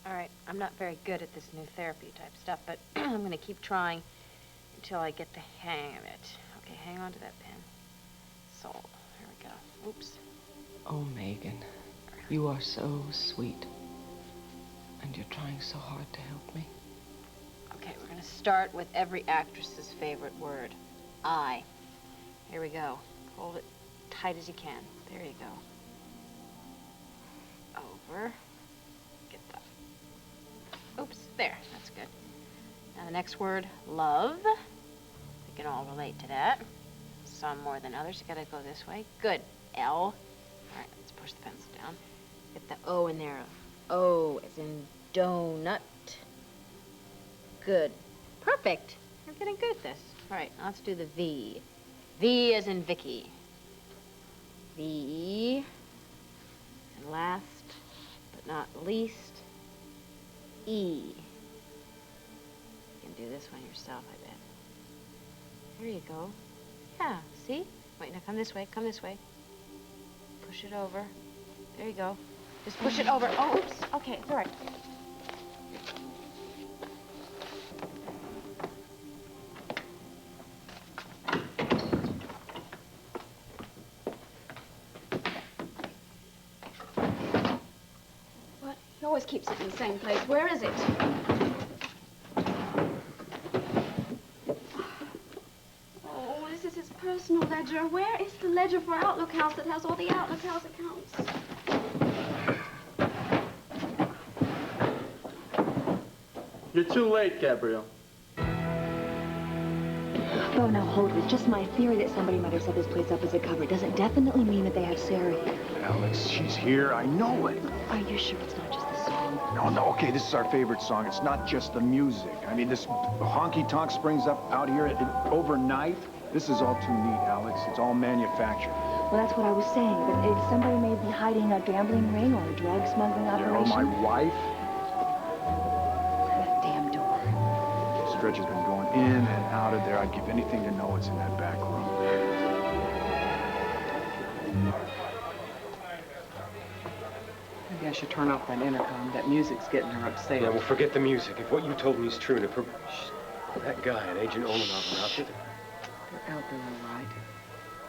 All right, I'm not very good at this new therapy type stuff, but I'm going to keep trying until I get the hang of it. Okay, hang on to that pen. Soul. Here we go. Oops. Oh, Megan, you are so sweet. And you're trying so hard to help me. Okay, we're going to start with every actress's favorite word. I. Here we go. Hold it tight as you can. There you go. Over. Get that. Oops, there. That's good. Now the next word, love. We can all relate to that. Some more than others. You gotta go this way. Good. L. All right, let's push the pencil down. Get the O in there. O as in donut. Good. Perfect. You're getting good at this. All right, now let's do the V. V as in Viki. V. And last but not least, E. You can do this one yourself, I bet. There you go. Yeah, see? Wait, now come this way, come this way. Push it over. There you go. Just push it over. Oh, oops. Okay, it's all right. What? He always keeps it in the same place. Where is it? Oh, this is his personal ledger. Where is the ledger for Outlook House that has all the Outlook House accounts? You're too late, Gabrielle. Oh, now hold it. It's just my theory that somebody might have set this place up as a cover. It doesn't definitely mean that they have Sarah here. Alex, she's here. I know it. Are you sure it's not just the song? No, okay, this is our favorite song. It's not just the music. I mean, this honky-tonk springs up out here overnight. This is all too neat, Alex. It's all manufactured. Well, that's what I was saying. But if somebody may be hiding a gambling ring or a drug smuggling operation. You know, my wife? That damn door. Stretch has been going in and out of there. I'd give anything to know it's in that back room. Maybe I should turn off that intercom. That music's getting her upset. Yeah, well, forget the music. If what you told me is true, and if that guy and Agent Olenov are out there... They're out there all right.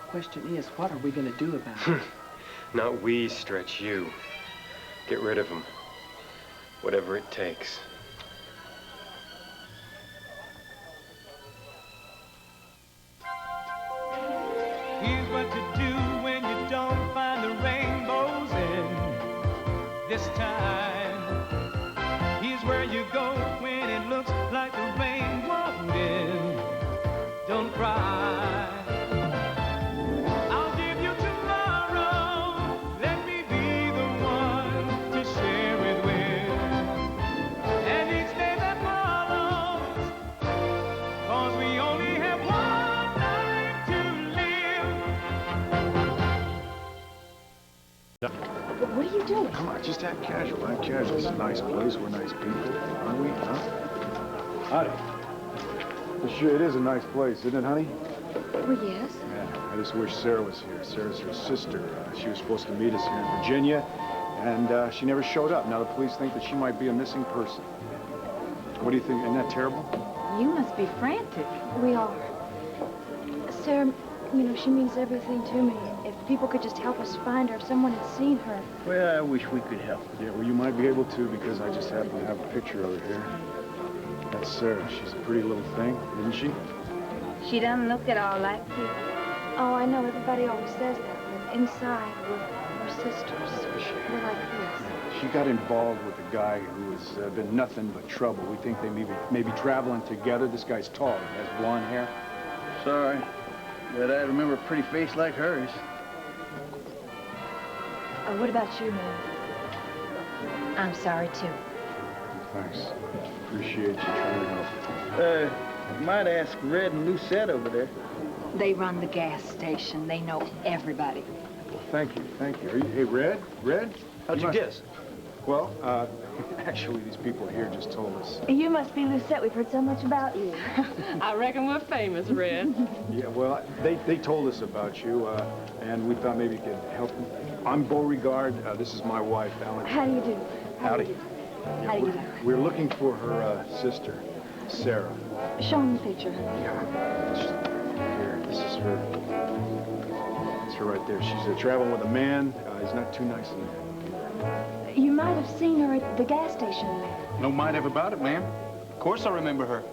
Question is, what are we going to do about it? Not we, Stretch, you. Get rid of him. Whatever it takes. Here's what to do when you don't find the rainbows in this time. Here's where you go when it looks like the rain won't end. Don't cry. I'll give you tomorrow. Let me be the one to share it with. And each day that follows, 'cause we only have one night to live. But what are you doing? Come on, just act casual. Act casual. It's a nice place. We're nice people, aren't we? Huh? Howdy. Sure, it is a nice place, isn't it, honey? Well, yes. Yeah, I just wish Sarah was here. Sarah's her sister. She was supposed to meet us here in Virginia, and she never showed up. Now the police think that she might be a missing person. What do you think? Isn't that terrible? You must be frantic. We are. Sarah, you know, she means everything to me. If people could just help us find her, if someone had seen her. Well, I wish we could help. Yeah, well, you might be able to because I just happen to have a picture of her here. That's Sarah. She's a pretty little thing, isn't she? She doesn't look at all like you. Oh, I know. Everybody always says that. But inside, we're sisters. We're like this. She got involved with a guy who has been nothing but trouble. We think they may be traveling together. This guy's tall. He has blonde hair. Sorry, but I remember a pretty face like hers. What about you, man? I'm sorry, too. Thanks. Appreciate you trying to help. You might ask Red and Lucette over there. They run the gas station. They know everybody. Well, thank you. Thank you. Hey, Red? Red? How'd you guess? Well, actually, these people here just told us. You must be Lucette. We've heard so much about you. I reckon we're famous, Red. Yeah, well, they told us about you, and we thought maybe you could help them. I'm Beauregard. This is my wife, Alan. How do you do? Howdy. How do you know? We're looking for her sister, Sarah. Show him the picture. Here, this is her. It's her right there. She's traveling with a man. He's not too nice in there. You might have seen her at the gas station. No mind have about it, ma'am. Of course I remember her.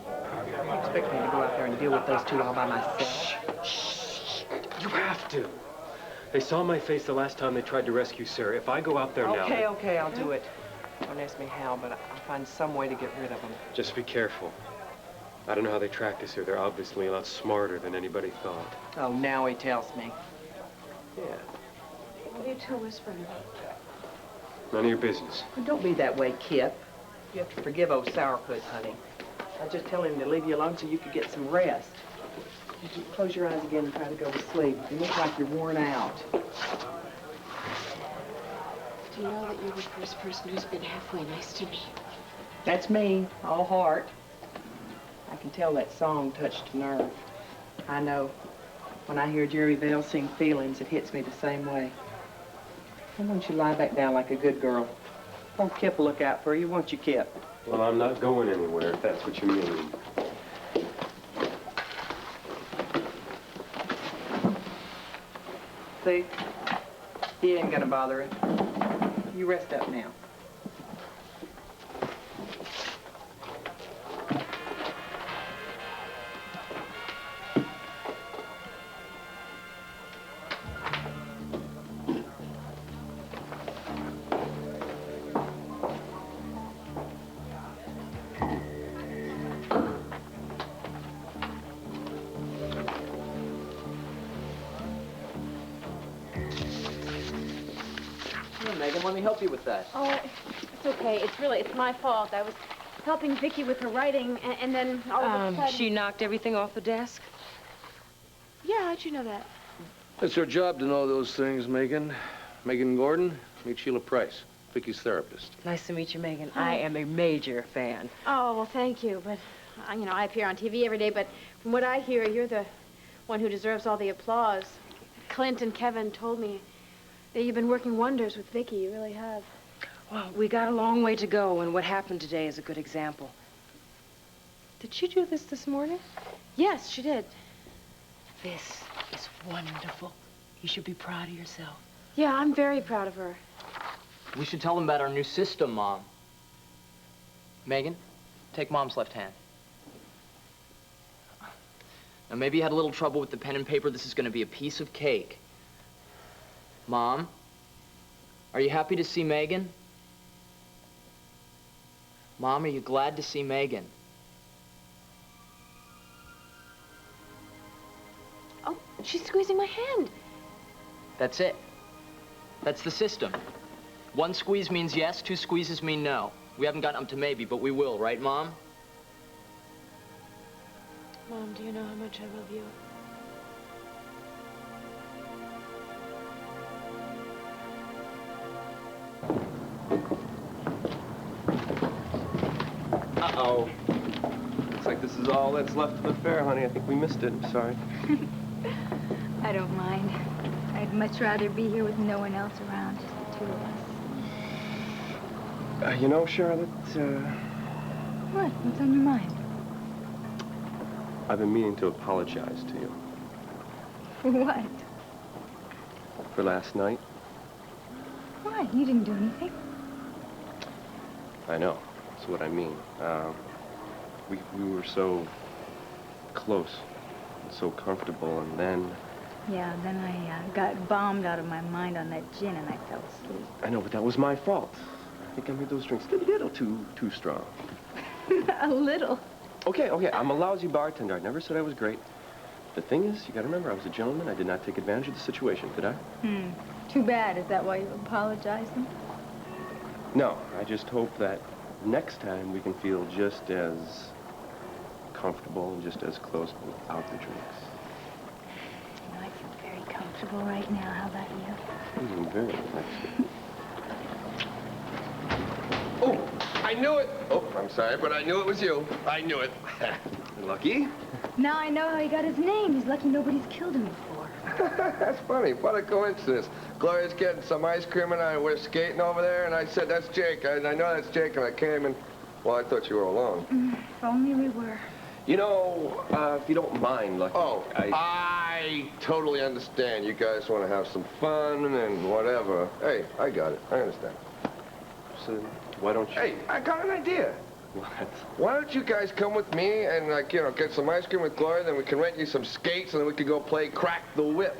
You expect me to go out there and deal with those two all by myself? Shh. You have to. They saw my face the last time they tried to rescue Sarah. If I go out there now... Okay, I'll do it. Don't ask me how, but I'll find some way to get rid of them. Just be careful. I don't know how they tracked us here. They're obviously a lot smarter than anybody thought. Oh, now he tells me. Yeah. What are you two whispering about? None of your business. Well, don't be that way, Kip. You have to forgive old sourpuss, honey. I just tell him to leave you alone so you could get some rest. You can close your eyes again and try to go to sleep. You look like you're worn out. Do you know that you're the first person who's been halfway nice to me? That's me, all heart. I can tell that song touched a nerve. I know. When I hear Jerry Vale sing Feelings, it hits me the same way. Why don't you lie back down like a good girl? Oh, Kip will look out for you, won't you, Kip? Well, I'm not going anywhere, if that's what you mean. See? He ain't gonna bother it. You rest up now. Megan, let me help you with that. Oh, it's okay. It's my fault. I was helping Viki with her writing, and then all of a sudden... She knocked everything off the desk? Yeah, how'd you know that? It's her job to know those things, Megan. Megan Gordon, meet Sheila Price, Viki's therapist. Nice to meet you, Megan. I am a major fan. Oh, well, thank you. But, I appear on TV every day, but from what I hear, you're the one who deserves all the applause. Clint and Kevin told me that you've been working wonders with Viki. You really have. Well, we got a long way to go, and what happened today is a good example. Did she do this morning? Yes, she did. This is wonderful. You should be proud of yourself. Yeah, I'm very proud of her. We should tell them about our new system, Mom. Megan, take Mom's left hand. Now, maybe you had a little trouble with the pen and paper. This is going to be a piece of cake. Mom, are you happy to see Megan? Mom, are you glad to see Megan? Oh, she's squeezing my hand. That's it. That's the system. One squeeze means yes, two squeezes mean no. We haven't gotten up to maybe, but we will, right, Mom? Mom, do you know how much I love you? Uh-oh. Looks like this is all that's left of the fair, honey. I think we missed it. I'm sorry. I don't mind. I'd much rather be here with no one else around, just the two of us. You know, Charlotte, What? What's on your mind? I've been meaning to apologize to you. For what? For last night. Why? You didn't do anything. I know. That's what I mean. We were so close and so comfortable, and then... Yeah, then I got bombed out of my mind on that gin and I fell asleep. I know, but that was my fault. I think I made those drinks a little too strong. A little. Okay, I'm a lousy bartender. I never said I was great. The thing is, you gotta remember, I was a gentleman. I did not take advantage of the situation, did I? Too bad. Is that why you're apologizing? No, I just hope that next time we can feel just as comfortable and just as close without the drinks. You know, I feel very comfortable right now. How about you? Very nice. Oh, I knew it. Oh, I'm sorry, but I knew it was you. I knew it. Lucky? Now I know how he got his name. He's lucky nobody's killed him before. That's funny. What a coincidence. Gloria's getting some ice cream and we're skating over there, and I said, that's Jake. I know that's Jake, and I came and, well, I thought you were alone. If only we were. You know, if you don't mind, Lucky. Oh, I totally understand. You guys want to have some fun and whatever. Hey, I got it. I understand. So, why don't you... Hey, I got an idea. What? Why don't you guys come with me and, like, you know, get some ice cream with Gloria, then we can rent you some skates, and then we could go play Crack the Whip.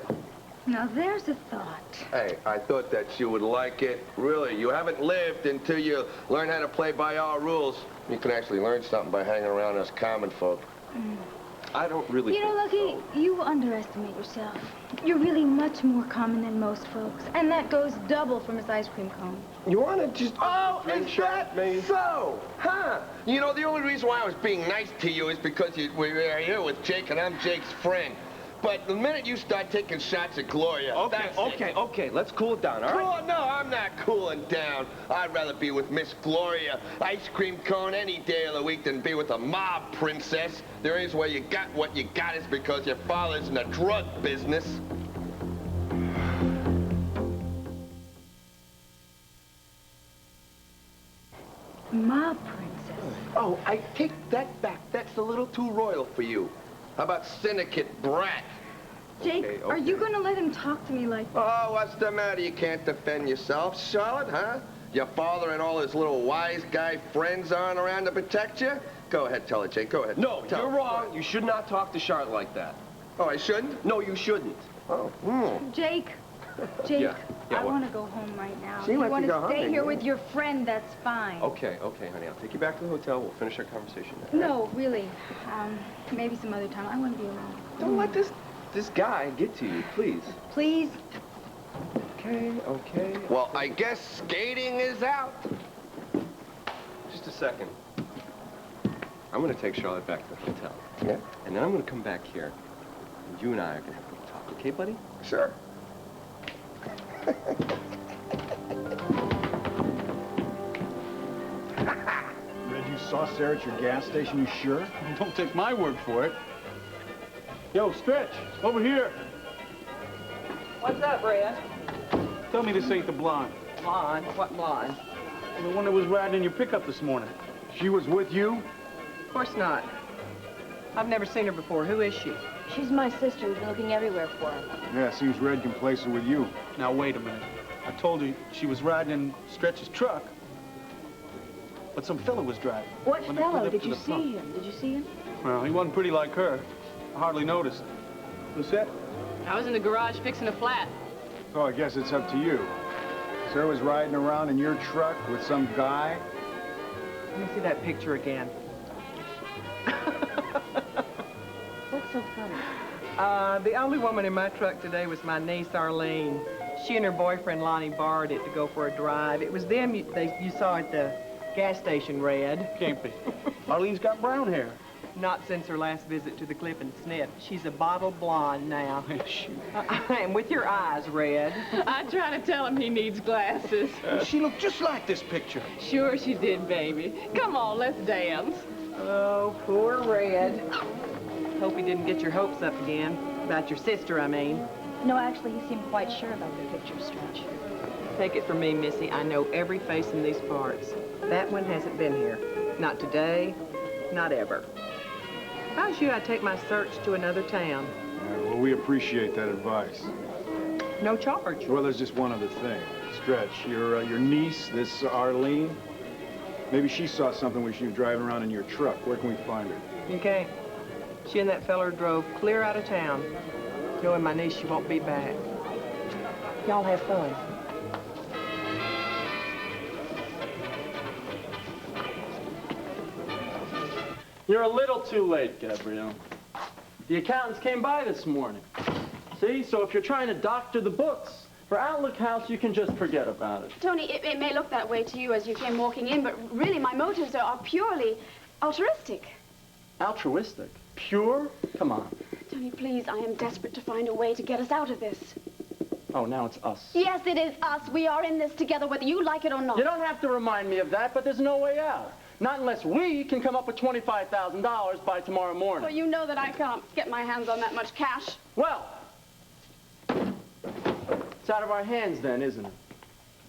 Now, there's a thought. Hey, I thought that you would like it. Really, you haven't lived until you learn how to play by our rules. You can actually learn something by hanging around us common folk. I don't really... You know, Lucky, you underestimate yourself. You're really much more common than most folks, and that goes double from his ice cream cone. You want to just... Oh, is that so? Huh? You know, the only reason why I was being nice to you is because we're here with Jake, and I'm Jake's friend. But the minute you start taking shots at Gloria, Okay, let's cool it down, all right? Oh, no, I'm not cooling down. I'd rather be with Miss Gloria, ice cream cone any day of the week than be with a mob princess. There is where you got what you got is because your father's in the drug business. Mob princess. Oh, I take that back. That's a little too royal for you. How about syndicate brat? Jake, Okay. are you going to let him talk to me like that? Oh, what's the matter? You can't defend yourself, Charlotte, huh? Your father and all his little wise guy friends aren't around to protect you? Go ahead, tell it, Jake. Go ahead. No, Tell you're her. wrong. You should not talk to Charlotte like that. Oh, I shouldn't? No, you shouldn't. Oh, Jake, Yeah, I what? want to go home right now. She If you wants to want go to home, stay here yeah. with your friend, that's fine. Okay, honey. I'll take you back to the hotel. We'll finish our conversation there. No, really. Maybe some other time. I want to be alone. Don't let this guy get to you, please. Please? Okay. well, I guess skating is out. Just a second. I'm going to take Charlotte back to the hotel. Yeah? And then I'm going to come back here. And you and I are going to have a little talk. Okay, buddy? Sure. Red, you saw Sarah at your gas station, you sure? Don't take my word for it. Yo, Stretch, over here. What's up, Red? Tell me this ain't the blonde. Blonde? What blonde? The one that was riding in your pickup this morning. She was with you? Of course not. I've never seen her before. Who is she? She's my sister. We've been looking everywhere for her. Yeah, seems Red can place her with you. Now, wait a minute. I told you she was riding in Stretch's truck, but some fella was driving. What When they pulled fellow? up Did to you the see front. him? Did you see him? Well, he wasn't pretty like her. I hardly noticed. What's that? I was in the garage fixing a flat. So I guess it's up to you. Sarah was riding around in your truck with some guy? Let me see that picture again. What's so funny? The only woman in my truck today was my niece, Arlene. She and her boyfriend, Lonnie, borrowed it to go for a drive. It was them you saw at the gas station, Red. Can't be. Arlene's got brown hair. Not since her last visit to the Clip and Snip. She's a bottle blonde now. Shoot. And with your eyes, Red. I try to tell him he needs glasses. She looked just like this picture. Sure she did, baby. Come on, let's dance. Oh, poor Red. Hope he didn't get your hopes up again. About your sister, I mean. No, actually, he seemed quite sure about the picture, Stretch. Take it from me, Missy. I know every face in these parts. That one hasn't been here. Not today, not ever. If I was you, I'd take my search to another town. All right, well, we appreciate that advice. No charge. Well, there's just one other thing. Stretch, your niece, this Arlene, maybe she saw something when she was driving around in your truck. Where can we find her? Okay. She and that feller drove clear out of town. Knowing my niece, she won't be back. Y'all have fun. You're a little too late, Gabrielle. The accountants came by this morning. See? So if you're trying to doctor the books for Outlook House, you can just forget about it. Tony, it may look that way to you as you came walking in, but really my motives are purely altruistic. Altruistic? Pure? Come on. Tony, please, I am desperate to find a way to get us out of this. Oh, now it's us. Yes, it is us. We are in this together, whether you like it or not. You don't have to remind me of that, but there's no way out. Not unless we can come up with $25,000 by tomorrow morning. Well, you know that I can't get my hands on that much cash. Well, It's out of our hands then, isn't it?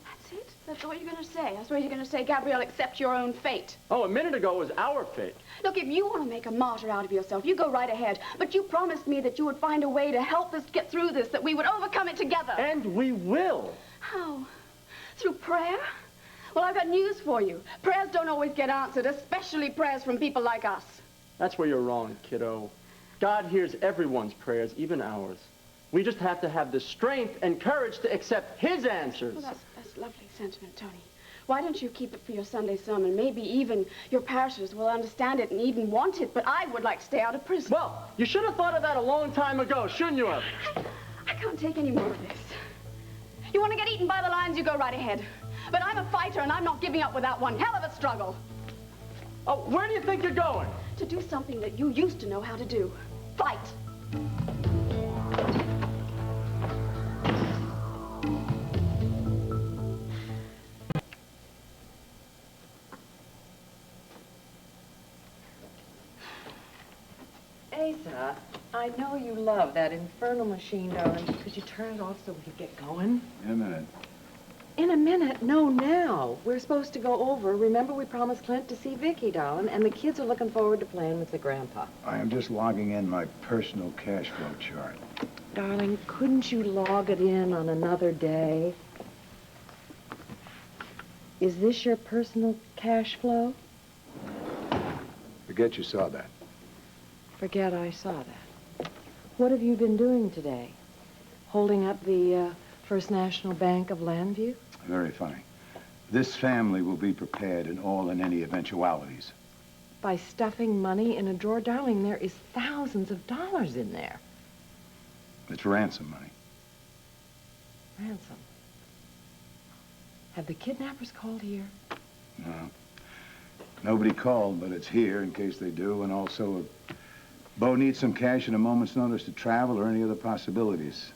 That's it? That's all you're going to say? I suppose you're going to say, Gabrielle, accept your own fate. Oh, a minute ago it was our fate. Look, if you want to make a martyr out of yourself, you go right ahead. But you promised me that you would find a way to help us get through this, that we would overcome it together. And we will. How? Through prayer? Well, I've got news for you. Prayers don't always get answered, especially prayers from people like us. That's where you're wrong, kiddo. God hears everyone's prayers, even ours. We just have to have the strength and courage to accept his answers. Well, that's lovely sentiment, Tony. Why don't you keep it for your Sunday sermon? Maybe even your parishioners will understand it and even want it, but I would like to stay out of prison. Well, you should have thought of that a long time ago, shouldn't you have? I can't take any more of this. You want to get eaten by the lions, you go right ahead. But I'm a fighter, and I'm not giving up without one hell of a struggle. Oh, where do you think you're going? To do something that you used to know how to do. Fight. Asa, I know you love that infernal machine, darling. Could you turn it off so we could get going? In a minute. In a minute? No, now. We're supposed to go over. Remember we promised Clint to see Viki, darling, and the kids are looking forward to playing with the grandpa. I am just logging in my personal cash flow chart. Darling, couldn't you log it in on another day? Is this your personal cash flow? Forget you saw that. Forget I saw that. What have you been doing today? Holding up the First National Bank of Llanfair? Very funny. This family will be prepared in all and any eventualities. By stuffing money in a drawer? Darling, there is thousands of dollars in there. It's ransom money. Ransom? Have the kidnappers called here? No. Nobody called, but it's here in case they do, and also Bo needs some cash and a moment's notice to travel or any other possibilities.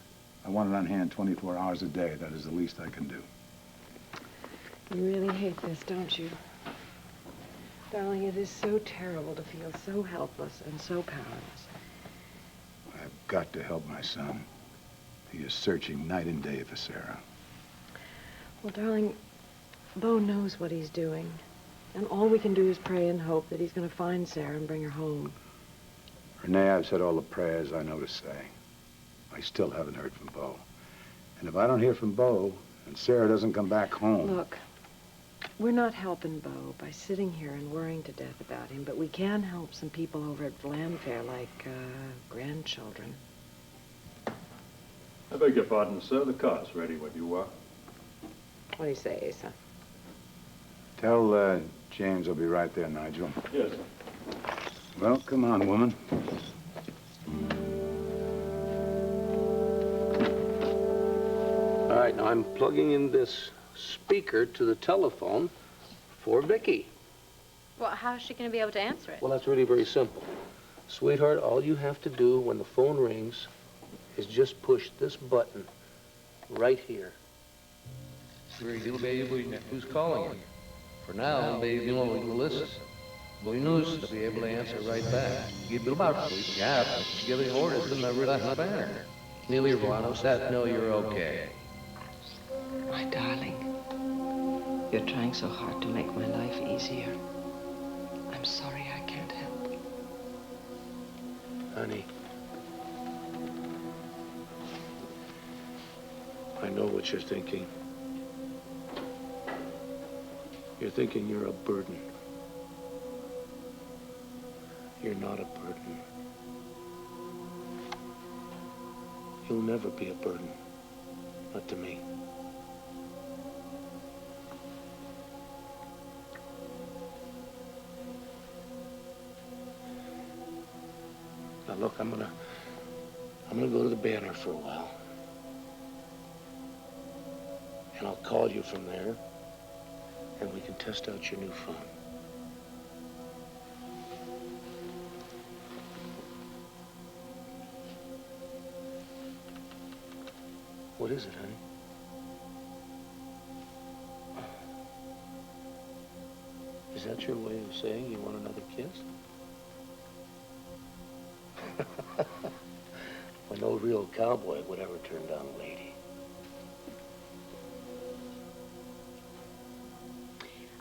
I want it on hand 24 hours a day. That is the least I can do. You really hate this, don't you? Darling, it is so terrible to feel so helpless and so powerless. I've got to help my son. He is searching night and day for Sarah. Well, darling, Bo knows what he's doing. And all we can do is pray and hope that he's going to find Sarah and bring her home. Renee, I've said all the prayers I know to say. I still haven't heard from Bo. And if I don't hear from Bo, and Sarah doesn't come back home... Look, we're not helping Bo by sitting here and worrying to death about him, but we can help some people over at Llanfair, like grandchildren. I beg your pardon, sir. The car's ready when you are. What do you say, Asa? Tell James I'll be right there, Nigel. Yes, sir. Well, come on, woman. All right, now I'm plugging in this speaker to the telephone for Viki. Well, how's she going to be able to answer it? Well, that's really very simple. Sweetheart, all you have to do when the phone rings is just push this button right here. Who's calling you? For now, baby, you know, Melissa. Bonus to be able to answer right back. Give it about gap, giving orders to never that banner. Nearly Ronos, that know you're okay. My darling, you're trying so hard to make my life easier. I'm sorry I can't help. Honey, I know what you're thinking. You're thinking you're a burden. You're not a burden. You'll never be a burden. Not to me. Now look, I'm gonna go to the banner for a while. And I'll call you from there, and we can test out your new phone. What is it, honey? Is that your way of saying you want another kiss? Well, no real cowboy would ever turn down a lady.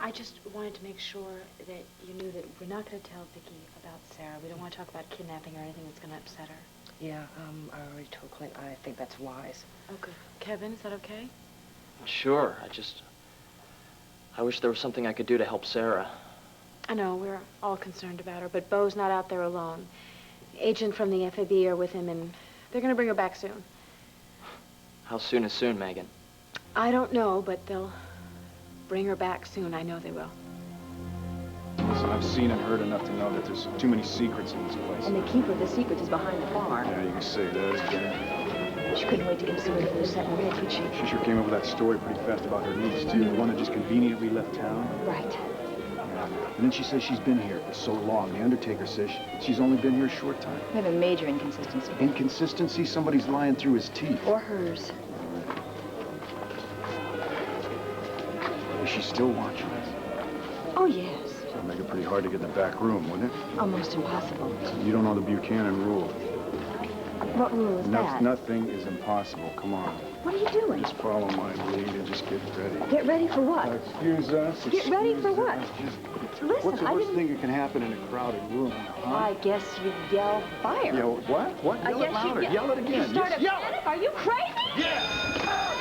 I just wanted to make sure that you knew that we're not going to tell Viki about Sarah. We don't want to talk about kidnapping or anything that's going to upset her. Yeah, I already told Clint. I think that's wise. Oh, good. Kevin, is that okay? Sure, I wish there was something I could do to help Sarah. I know, we're all concerned about her, but Beau's not out there alone. Agent from the FAB are with him, and they're going to bring her back soon. How soon is soon, Megan? I don't know, but they'll bring her back soon. I know they will. Listen, I've seen and heard enough to know that there's too many secrets in this place. And the keeper of the secrets is behind the bar. Yeah, you can say that again. She couldn't wait to get to see where the other set red, could she? She sure came up with that story pretty fast about her niece, too. The one that just conveniently left town. Right. Yeah. And then she says she's been here for so long. The Undertaker says she's only been here a short time. We have a major inconsistency. Inconsistency? Somebody's lying through his teeth. Or hers. Is she still watching us? Oh, yes. That'd make it pretty hard to get in the back room, wouldn't it? Almost impossible. You don't know the Buchanan rule. What rule is that? Nothing is impossible. Come on. What are you doing? Just follow my lead and just get ready. Get ready for what? Excuse us. Get ready for what? Listen, What's the worst thing that can happen in a crowded room, huh? I guess you'd yell fire. Yell what? What? Yell it louder. Yell it again. You start a yell panic? Are you crazy? Yeah!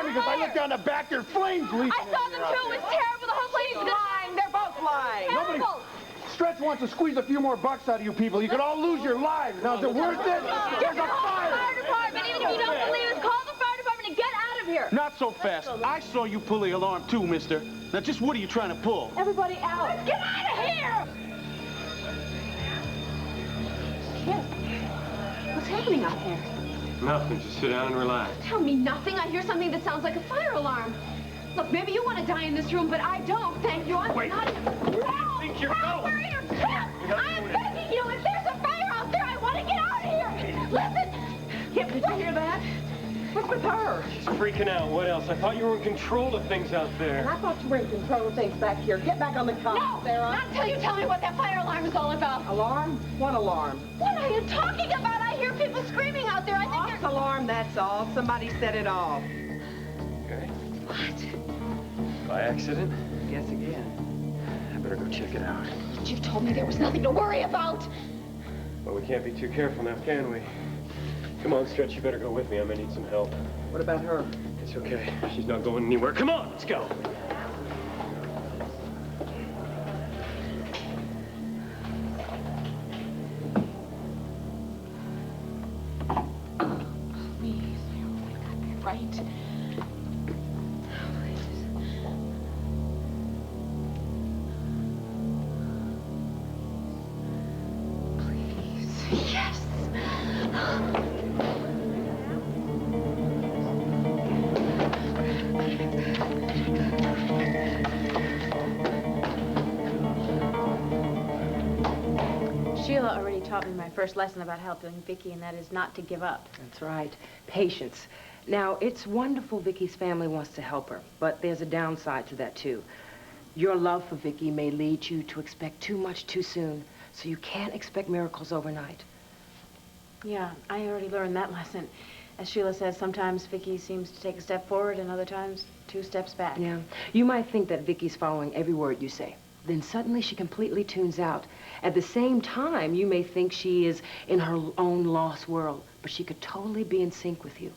Because I looked down the back, there's flames leaking. I saw them too. It was terrible. The whole place was lying. They're both lying. Nobody. Stretch wants to squeeze a few more bucks out of you people. You could all lose your lives. Now, is it worth it? There's a fire. Fire department. Even if you don't believe us, call the fire department and get out of here. Not so fast. I saw you pull the alarm too, mister. Now, just what are you trying to pull? Everybody out. Let's get out of here. Kid, what's happening out there? Nothing. Just sit down and relax. Tell me nothing. I hear something that sounds like a fire alarm. Look, maybe you want to die in this room, but I don't. Thank you. I'm not. Where do you think you're going? Where are you? Help! I'm begging you. If there's a fire out there, I want to get out of here. Listen. Kip, did you hear that? What's with her? She's freaking out. What else? I thought you were in control of things out there. And I thought you were in control of things back here. Get back on the car, No, Sarah. not until you tell me what that fire alarm is all about. Alarm? What alarm? What are you talking about? I hear people screaming out there. I think False alarm, that's all. Somebody set it off. Okay. What? By accident? Guess again. I better go check it out. You told me there was nothing to worry about. Well, we can't be too careful now, can we? Come on, Stretch, you better go with me. I may need some help. What about her? It's okay. She's not going anywhere. Come on, let's go. Please, we got me right. Please. Yes. Sheila already taught me my first lesson about helping Viki, and that is not to give up. That's right. Patience. Now, it's wonderful Vicky's family wants to help her, but there's a downside to that, too. Your love for Viki may lead you to expect too much too soon, so you can't expect miracles overnight. Yeah, I already learned that lesson. As Sheila says, sometimes Viki seems to take a step forward, and other times 2 steps back. Yeah. You might think that Vicky's following every word you say. Then suddenly she completely tunes out. At the same time, you may think she is in her own lost world, but she could totally be in sync with you.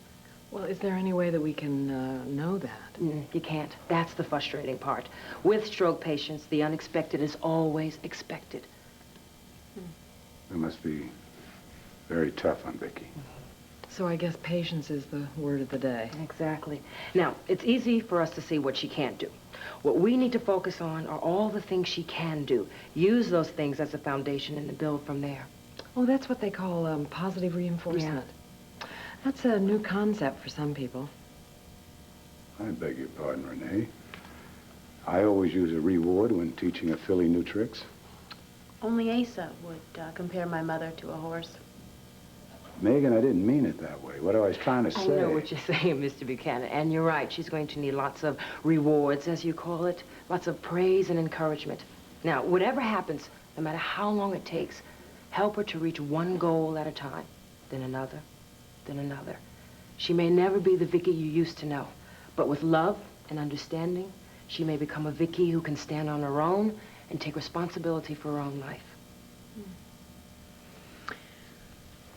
Well, is there any way that we can know that? You can't. That's the frustrating part. With stroke patients, the unexpected is always expected. It must be very tough on Viki. So I guess patience is the word of the day. Exactly. Now, it's easy for us to see what she can't do. What we need to focus on are all the things she can do. Use those things as a foundation and build from there. Oh, that's what they call positive reinforcement. Yeah. That's a new concept for some people. I beg your pardon, Renee. I always use a reward when teaching a filly new tricks. Only Asa would compare my mother to a horse. Megan, I didn't mean it that way. What I was trying to say... I know what you're saying, Mr. Buchanan, and you're right. She's going to need lots of rewards, as you call it, lots of praise and encouragement. Now, whatever happens, no matter how long it takes, Help her to reach one goal at a time, then another, then another. She may never be the Viki you used to know, but with love and understanding, she may become a Viki who can stand on her own and take responsibility for her own life.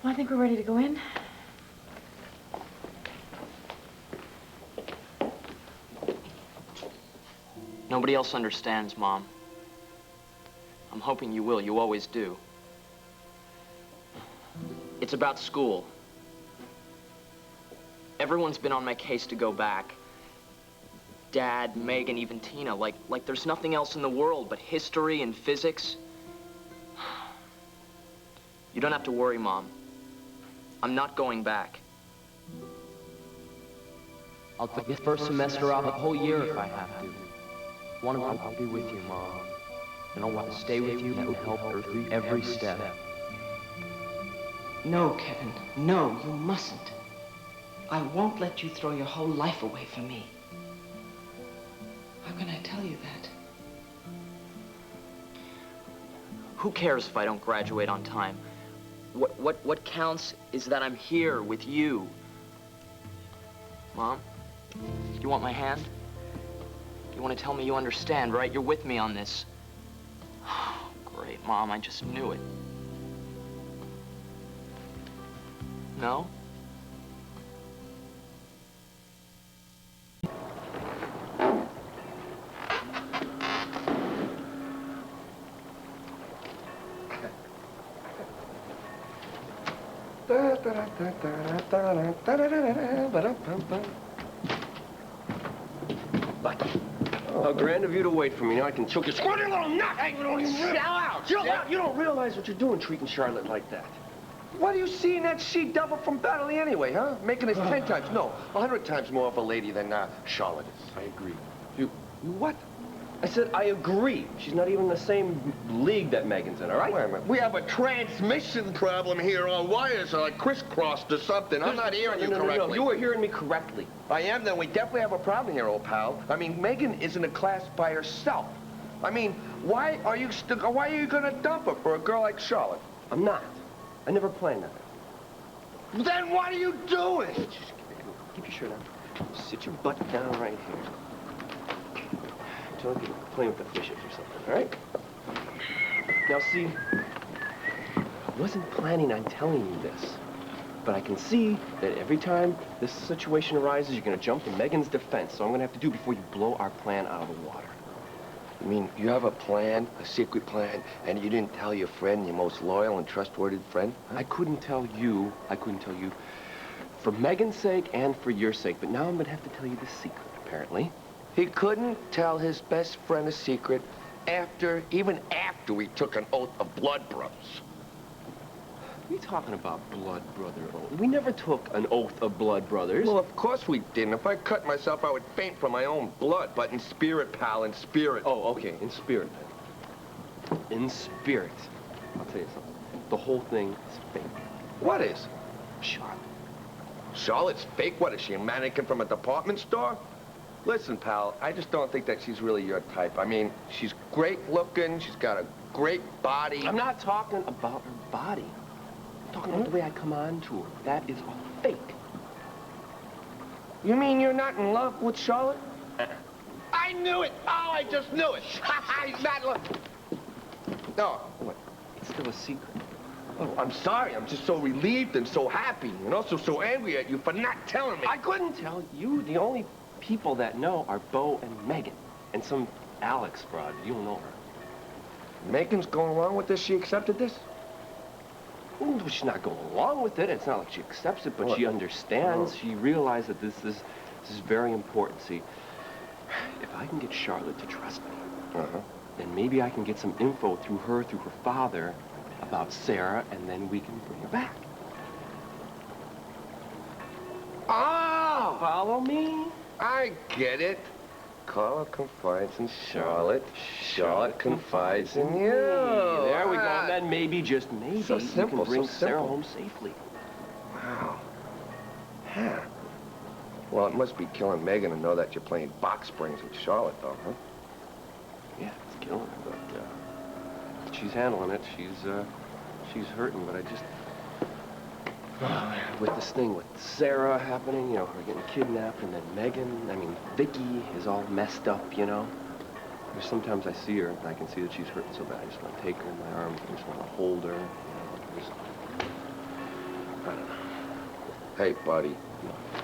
Well, I think we're ready to go in. Nobody else understands, Mom. I'm hoping you will. You always do. It's about school. Everyone's been on my case to go back. Dad, Megan, even Tina, like there's nothing else in the world but history and physics. You don't have to worry, Mom. I'm not going back. I'll take the first semester off a whole year if I have to. One of them, I'll be with you, Mom. And I want to stay with you and help her through every step. No, Kevin, no, you mustn't. I won't let you throw your whole life away for me. How can I tell you that? Who cares if I don't graduate on time? What counts is that I'm here with you. Mom, you want my hand? You want to tell me you understand, right? You're with me on this. Great, Mom, I just knew it. No? How grand of you to wait for me. Now I can choke you. Squirty little nut! Hey, you don't You don't realize what you're doing treating Charlotte like that. What do you see in that she double from Beverly anyway, huh? Making us 10 times, no, 100 times more of a lady than Charlotte is. I agree. You what? I said I agree. She's not even in the same league that Megan's in, all right? Wait a minute. We have a transmission problem here. Our wires are like crisscrossed or something. I'm not hearing you correctly. No, you were hearing me correctly. I am, then we definitely have a problem here, old pal. I mean, Megan is in a class by herself. I mean, why are you gonna dump her for a girl like Charlotte? I'm not. I never planned that. Then what are you doing? Just keep your shirt on. Sit your butt down right here. Don't be playing with the fishes or something, all right? Now, see, I wasn't planning on telling you this, but I can see that every time this situation arises, you're going to jump to Megan's defense, so I'm going to have to do before you blow our plan out of the water. You mean you have a plan, a secret plan, and you didn't tell your friend, your most loyal and trustworthy friend? Huh? I couldn't tell you for Megan's sake and for your sake, but now I'm going to have to tell you the secret, apparently. He couldn't tell his best friend a secret even after we took an oath of blood brothers. What are you talking about, blood brother oath? We never took an oath of blood brothers. Well, of course we didn't. If I cut myself, I would faint from my own blood. But in spirit, pal, in spirit. Oh, okay, in spirit. In spirit. I'll tell you something. The whole thing is fake. What is? Charlotte. Charlotte's fake? What, is she a mannequin from a department store? Listen, pal, I just don't think that she's really your type. I mean, she's great looking, she's got a great body. I'm not talking about her body. I'm talking about the way I come on to her. That is all fake. You mean you're not in love with Charlotte? I knew it! Oh, I just knew it! He's not No. What? It's still a secret. Oh, I'm sorry. I'm just so relieved and so happy, and also so angry at you for not telling me. I couldn't tell you. The only people that know are Bo and Megan, and some Alex broad. You don't know her. Megan's going along with this? She accepted this? Well, she's not going along with it. It's not like she accepts it, but she understands. She realized that this is very important. See, if I can get Charlotte to trust me, then maybe I can get some info through her father, about Sarah, and then we can bring her back. Oh! Follow me? I get it. Carla confides in Charlotte. Charlotte confides in you. There we go. And then maybe, just maybe, so simple, you can bring so Sarah simple. home safely. Wow. Yeah. Well, it must be killing Megan to know that you're playing box springs with Charlotte, though, huh? Yeah, it's killing her, but she's handling it. she's hurting, but I just... with this thing with Sarah happening, you know, her getting kidnapped, and then Megan, I mean, Viki is all messed up, you know? There's sometimes I see her, and I can see that she's hurting so bad. I just want to take her in my arms. I just want to hold her, you know, just... I don't know. Hey, buddy,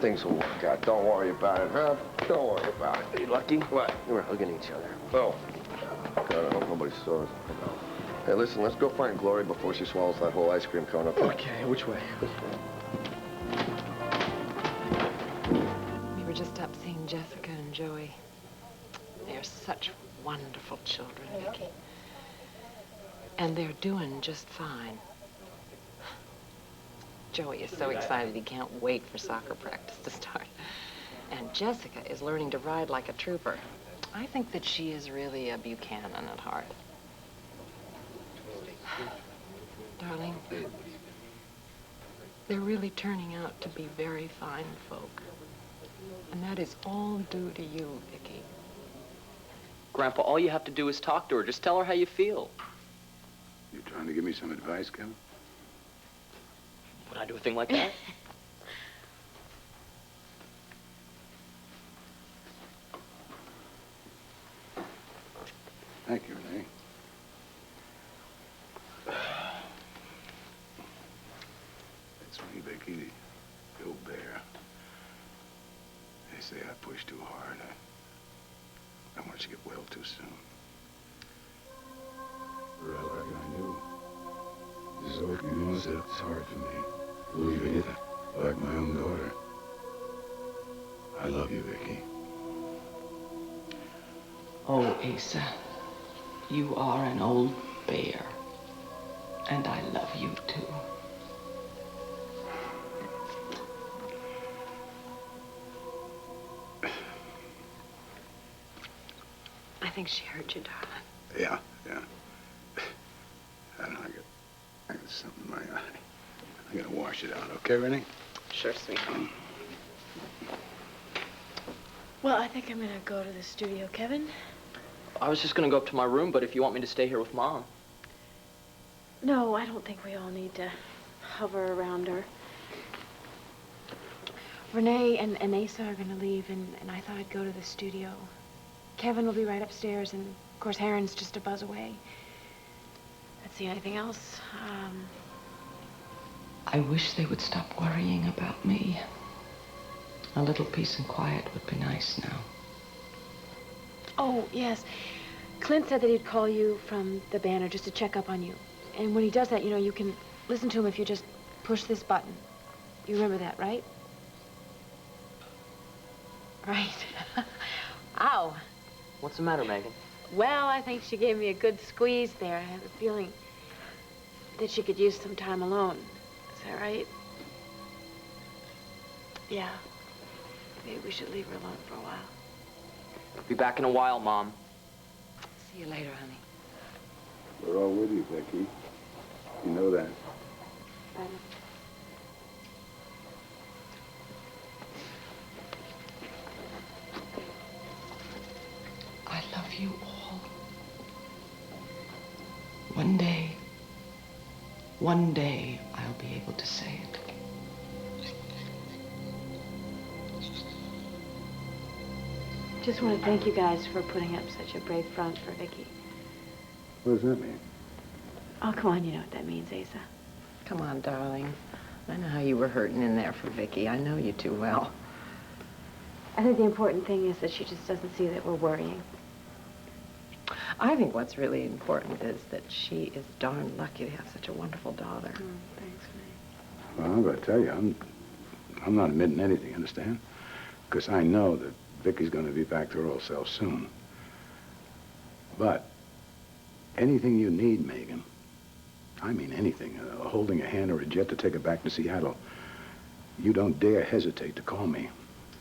things will work out. Don't worry about it, huh? Don't worry about it. Are you lucky? What? We're hugging each other. Oh. God, I hope nobody saw us. Hey, listen, let's go find Glory before she swallows that whole ice cream cone up there. Okay, which way? This way. We were just up seeing Jessica and Joey. They're such wonderful children, Viki. And they're doing just fine. Joey is so excited he can't wait for soccer practice to start. And Jessica is learning to ride like a trooper. I think that she is really a Buchanan at heart. Darling, they're really turning out to be very fine folk. And that is all due to you, Viki. Grandpa, all you have to do is talk to her. Just tell her how you feel. You trying to give me some advice, Kevin? Would I do a thing like that? Thank you, Renee. It's me, Viki, the old bear. They say I pushed too hard. I don't want you to get well too soon. But I reckon I knew. Zoe knows that it's hard for me, leaving it like my own daughter. I love you, Viki. Oh, Asa, you are an old bear, and I love you too. I think she hurt you, darling. Yeah. I don't know, I got something in my eye. I'm gonna wash it out, okay, Renee? Sure, sweetheart. Well, I think I'm gonna go to the studio, Kevin. I was just gonna go up to my room, but if you want me to stay here with Mom. No, I don't think we all need to hover around her. Renee and Asa are gonna leave, and I thought I'd go to the studio. Kevin will be right upstairs, and of course, Heron's just a buzz away. Let's see, anything else? I wish they would stop worrying about me. A little peace and quiet would be nice now. Oh, yes. Clint said that he'd call you from the banner just to check up on you. And when he does that, you know, you can listen to him if you just push this button. You remember that, right? Right. Ow. What's the matter, Megan? Well, I think she gave me a good squeeze there. I have a feeling that she could use some time alone. Is that right? Yeah. Maybe we should leave her alone for a while. I'll be back in a while, Mom. See you later, honey. We're all with you, Viki. You know that. Bye. I love you all. One day, I'll be able to say it. Just want to thank you guys for putting up such a brave front for Viki. What does that mean? Oh, come on, you know what that means, Asa. Come on, darling. I know how you were hurting in there for Viki. I know you too well. I think the important thing is that she just doesn't see that we're worrying. I think what's really important is that she is darn lucky to have such a wonderful daughter. Thanks, Renee. Well, I'm going to tell you, I'm not admitting anything, understand? Because I know that Viki's going to be back to her old self soon. But anything you need, Megan, I mean anything, holding a hand or a jet to take her back to Seattle, you don't dare hesitate to call me.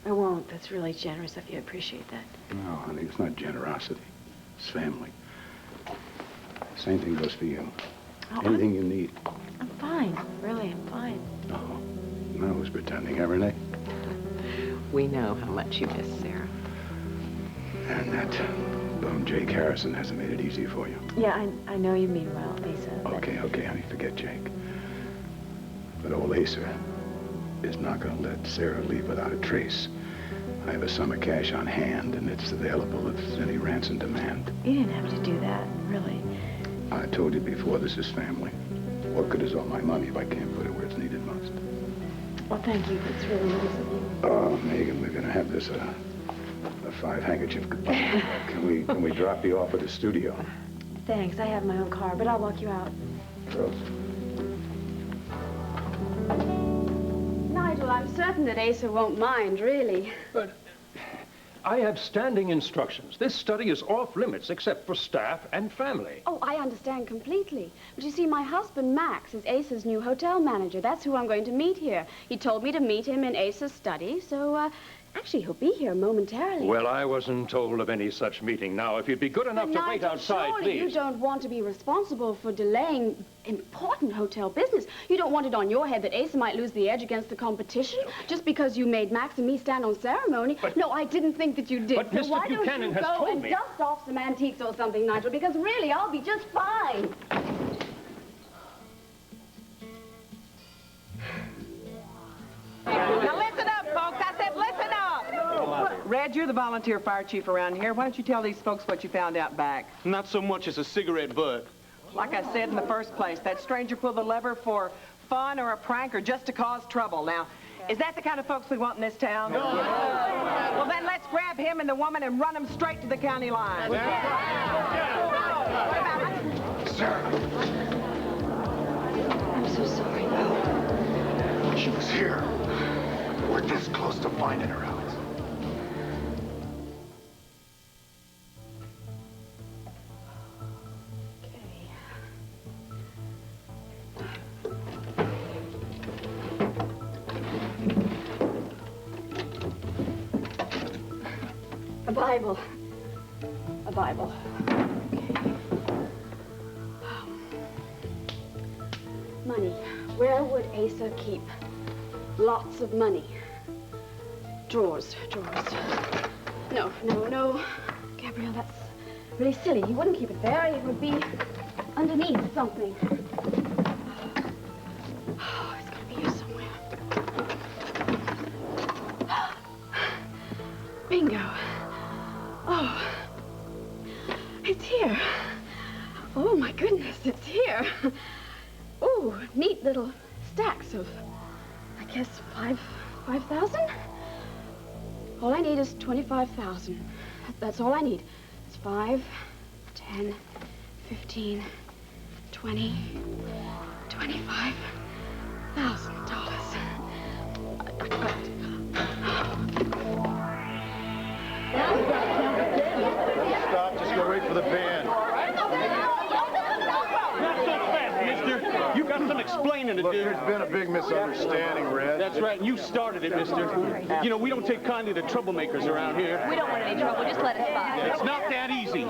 I won't. That's really generous of you. I appreciate that. No, honey, it's not generosity. It's family. Same thing goes for you. Oh, Anything you need. I'm fine. Really, I'm fine. No, I was pretending, huh, Renee? We know how much you miss Sarah. And that Jake Harrison hasn't made it easy for you. Yeah, I know you mean well, Asa. But... Okay, honey, forget Jake. But old Asa is not going to let Sarah leave without a trace. I have a sum of cash on hand, and it's available if there's any ransom demand. You didn't have to do that, really. I told you before, this is family. What good is all my money if I can't put it where it's needed most? Well, thank you. It's really nice of you. Oh, Megan, we're going to have this, a 5-handkerchief goodbye. Can we drop you off at the studio? Thanks. I have my own car, but I'll walk you out. Girls. Nigel, I'm certain that Asa won't mind, really. But I have standing instructions. This study is off limits except for staff and family. Oh, I understand completely. But you see, my husband, Max, is Asa's new hotel manager. That's who I'm going to meet here. He told me to meet him in Asa's study, so, actually, he'll be here momentarily. Well, I wasn't told of any such meeting. Now, if you'd be good enough to wait outside, surely please. You don't want to be responsible for delaying important hotel business. You don't want it on your head that Asa might lose the edge against the competition just because you made Max and me stand on ceremony. But, no, I didn't think that you did. But so Mr. why Buchanan don't you has go told and me. dust off some antiques or something, Nigel? Because really, I'll be just fine. Now listen up, folks. I said listen up. Red, you're the volunteer fire chief around here. Why don't you tell these folks what you found out back? Not so much as a cigarette butt. Like I said in the first place, that stranger pulled the lever for fun or a prank or just to cause trouble. Now, is that the kind of folks we want in this town? No. Well, then let's grab him and the woman and run them straight to the county line. Sarah. I'm so sorry, Bo. She was here. We're this close to finding her out. A Bible. A Bible. Money. Where would Asa keep lots of money? Drawers. No. Gabrielle, that's really silly. He wouldn't keep it there. It would be underneath something. Oh, it's gonna be here somewhere. Bingo. Oh, it's here. Oh, my goodness, it's here. Oh, neat little stacks of, I guess, 5,000? All I need is 25,000. That's all I need. It's 5, 10, 15, 20, $25,000. Stop, just go right for the band. Not so fast, mister. You got some explaining to do. There's been a big misunderstanding, Red. That's right, and you started it, mister. You know, we don't take kindly to troublemakers around here. We don't want any trouble. Just let us by. It's not that easy.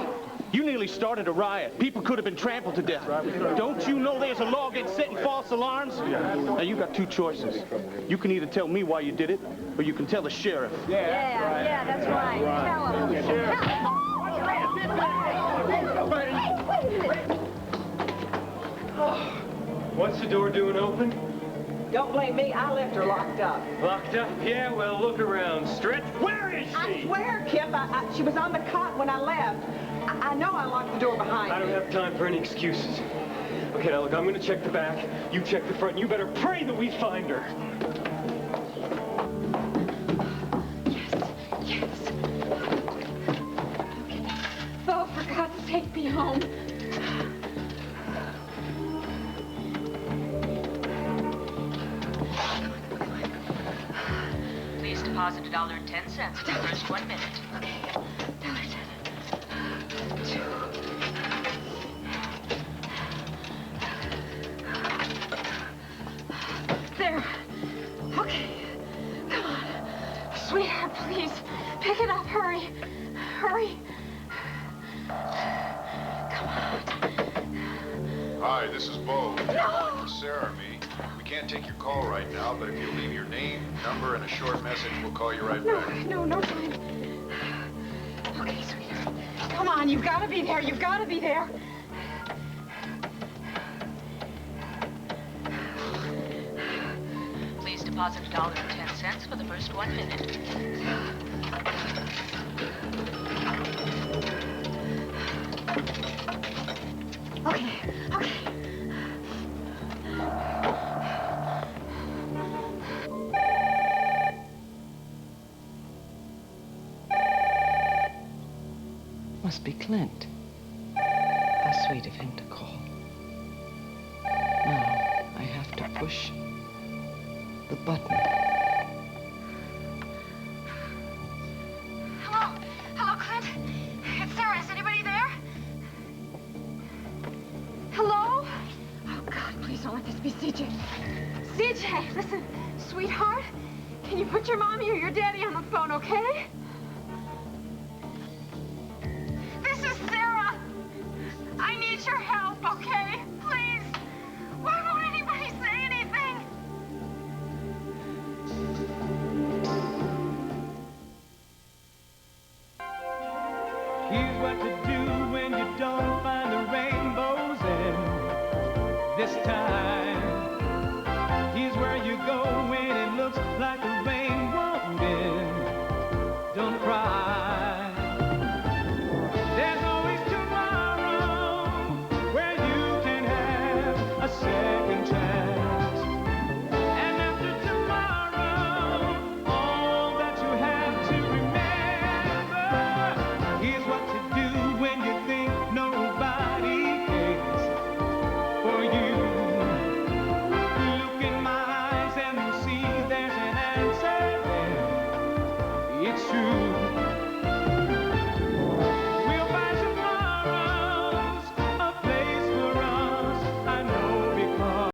You nearly started a riot. People could have been trampled to death. Don't you know there's a law against setting false alarms? Now, you got two choices. You can either tell me why you did it, or you can tell the sheriff. Yeah, that's right. Tell him. What's the door doing open? Don't blame me. I left her locked up. Locked up? Yeah, well, look around. Stretch. Where is she? I swear, Kip, she was on the cot when I left. I know I locked the door behind me. I don't have time for any excuses. Okay, now look, I'm gonna check the back. You check the front, and you better pray that we find her. Yes. Oh, for God's sake, be home. Please deposit $1.10 for the first 1 minute. Okay, tell it. There. Okay. Come on. Sweetheart, please. Pick it up. Hurry. Hurry. Come on. Hi, this is Bo. No! Sarah and me. We can't take your call right now, but if you leave your name, number, and a short message, we'll call you right back. No time. Okay, sweetheart. Come Come on, you've got to be there. You've got to be there. Please deposit $1.10 for the first 1 minute. Okay, okay. Must be Clint. How sweet of him to call. Now, I have to push the button. Hello? Hello, Clint? It's Sarah. Is anybody there? Hello? Oh, God, please don't let this be CJ. CJ, listen, sweetheart, can you put your mommy or your daddy on the phone, okay? This is Sarah. I need your help, okay? Please. Why won't anybody say anything? Here's what to do.